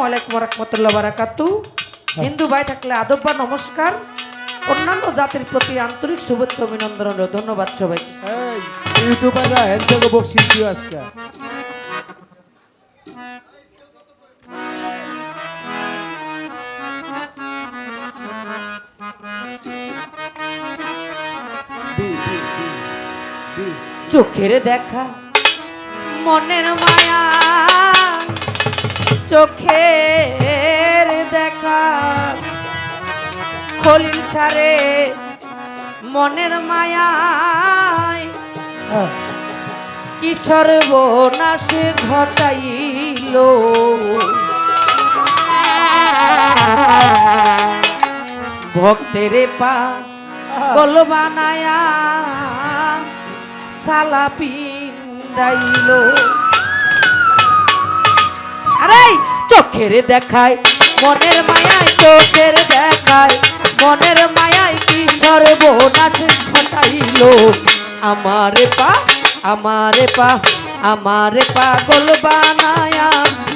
আলাইকুম ওয়া রাহমাতুল্লাহি ওয়া বারাকাতুহু। হিন্দু ভাই থাকলে আদব বা নমস্কার, অন্যান্য জাতির প্রতি আন্তরিক শুভেচ্ছা অভিনন্দন ও ধন্যবাদ সবাই। ইউটিউবাররা হ্যান্ডশেক বক্সিং দিও আজকে। চোখের দেখা মনের মায়া, চোখের দেখা খলিল সারে মনের মায়ায় কি সর্বনাশ ঘটাইল। ভক্তের পা গল বানায়া সালা পিন্দাইল। আরে চোখের দেখায় মনের মায়ায়, চোখের দেখায় মনের মায়ায় কি সর্বনাশ ঘটাইল। আমারে পা আমারে পা আমারে পাগল বানায়া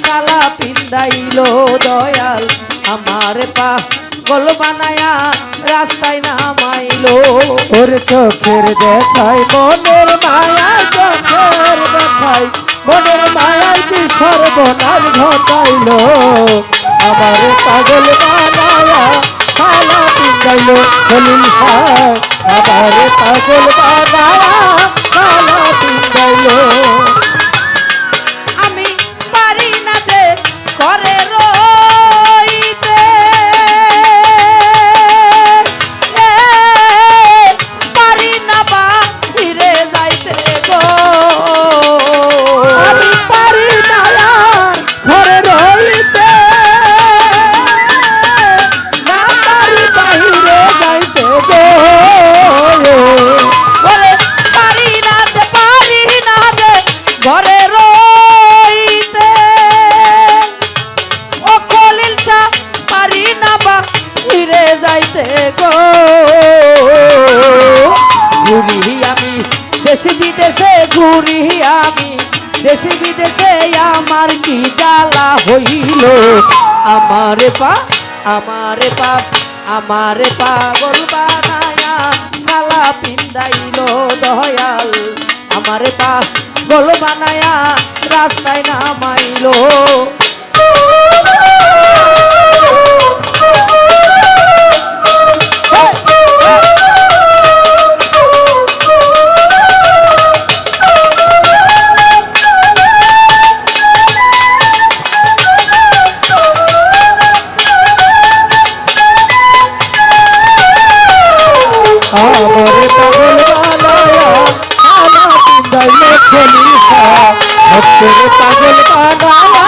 সালা পিন্দাইল দয়াল। আমারে পাগল বানায়া রাস্তায় নামাইলো। ওরে চোখের দেখায় মনের মায়া, চোখের দেখায় মনের মায়ায় কি সর্বনাশ ঘটাইল। আমার পাগল বানায়া সালা পিন্দাইল খলিল সাহেব। আমার পাগল বানায়া সালা পিন্দাইল। আমি পারি না যে ঘরে রইতে, পারি না বাহিরে যাইতে গো। আমি পারি না আর ঘরে রইতে, না পারি বাহিরে যাইতে গো। ওরে পারি না যে ঘরে রইতে, ও খলিল শাহ পারি না বাহিরে যাইতে গো। ঘুরি আমি দেশে বিদেশে, ঘুরি আমি দেশে বিদেশে, আমার কি জ্বালা হইল। আমারে পা আমারে পা আমারে পাগল বানায়া সালা পিন্দাইল দয়াল। আমারে পাগল বানায়া রাস্তায় নামাইলো। আমারে পাগল বানায়া সালা পিন্দাইল খলিল সাহেব। ভক্তের পাগল বানায়া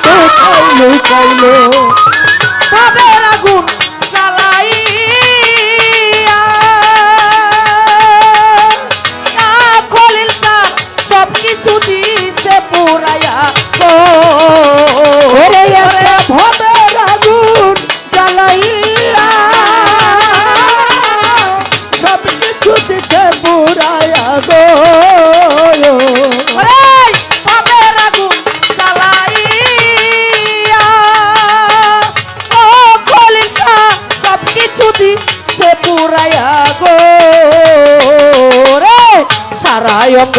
কোথায় লুকাইলো। ভাবের আগুন জ্বালাইয়া খলিল শাহ সব কিছু দিছে পুরাইয়া গো। ওরে একটা ভবের আগুন জ্বালাইয়া সব কিছু দিছে পুরায়া গো। ওরে ভাবের আগুন জ্বালাইয়া ও খলিল শাহ সব কিছু দিছে পুরাইয়া গো। রে সারায় অঙ্গ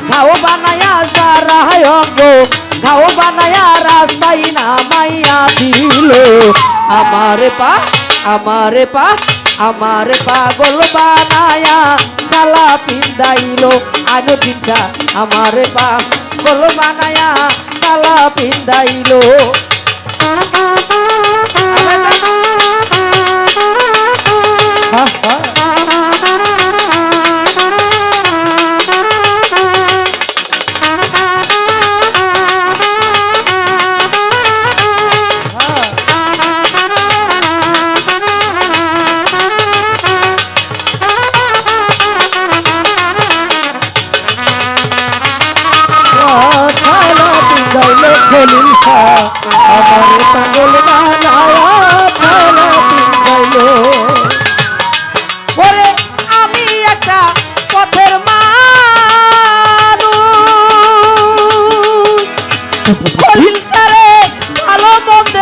ঘাও বানায়া, সারায় অঙ্গ ঘাও বানায়া রাস্তায় নামাইয়া দিল। আমারে পা আমারে পা আমারে পাগল বানায়া সালা পিন্দাইল আনো দিচ্ছা। আমারে পাগল বানায়া সালা পিন্দাইল। সালা পিন্দাইল খলিল সাহেব। আমারে পাগল বানায়া সালা পিন্দাইল। ওরে আমি একটা পথের মানুষ, খলিল সারে ভালো মন্দ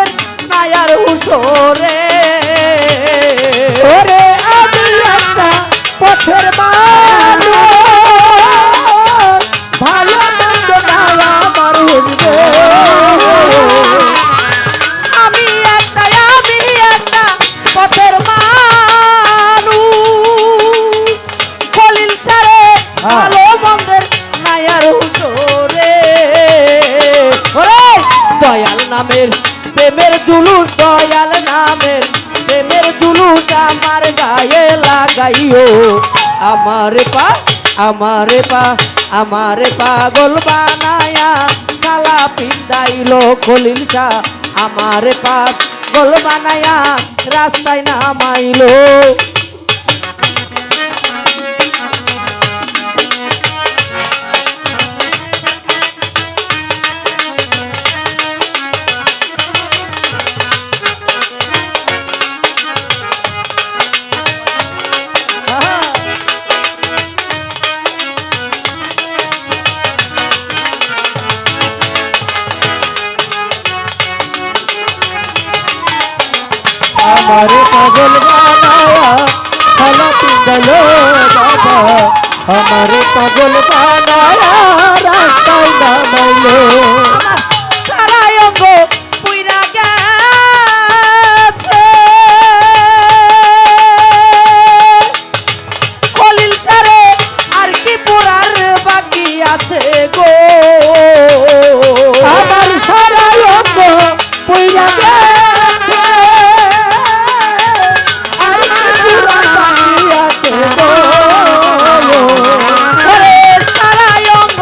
আমার গায়ে লাগাইও আমারে পাগল বানায়া সালা পিন্দাইলো খলিল শাহ আমারে পাগল বানায়া রাস্তায় নামাইলো আমারে পাগল বানায়া সালা পিন্দাইলো বাবা আমারে পাগল বানায়া রাস্তায় নামাইলো সারা অঙ্গ পুইরা গেছে খলিল সারে আর কি পুরার বাকি আছে গো আমার সারা অঙ্গ পুইরা গেছে আর পুরা বাকি আছে গো ওরে সারা অঙ্গ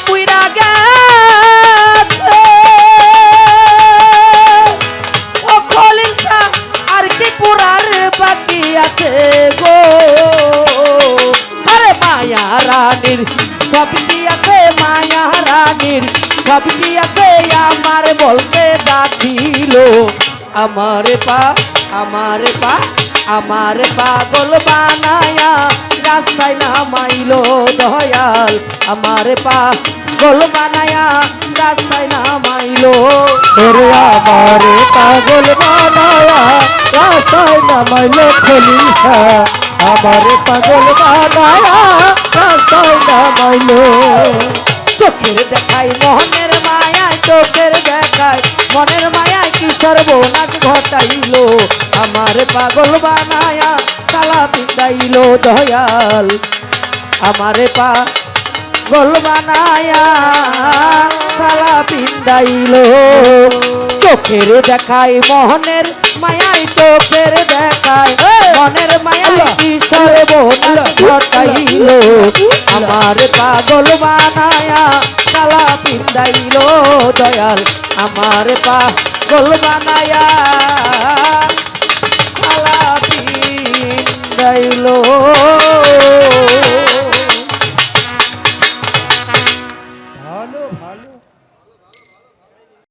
পুইরা গেছে ও খলিল শাহ আর কি পুরার বাকি আছে গো আরে মায়া রানীর সব কি আছে মায়া রানীর সব কি আছে আমার বলতে যাচ্ছিল আমারে পাগল বানায়া রাস্তায় নামাইলো দয়াল আমারে পাগল বানায়া রাস্তায় নামাইলো ওরে আমারে পাগল বানায়া রাস্তায় নামাইলো খলিল শাহ আমারে পাগল বানায়া রাস্তায় নামাইলো চোখের দেখায় মোহনের মায়ায় চোখের দেখায় মনের মায়ায় কি সর্বনাশ ঘটাইলো আমার পাগল বানায়া সালা পিন্দাইলো দয়াল আমারে পাগল বানায়া সালা পিন্দাইলো চোখের দেখায় মোহনের মায়ায় চোখের দেখায় মনের মায়ায় কি সর্বনাশ ঘটাইলো আমার পাগল বানায়া সালা পিন্দাইলো দয়াল আমার পাগল বানায়া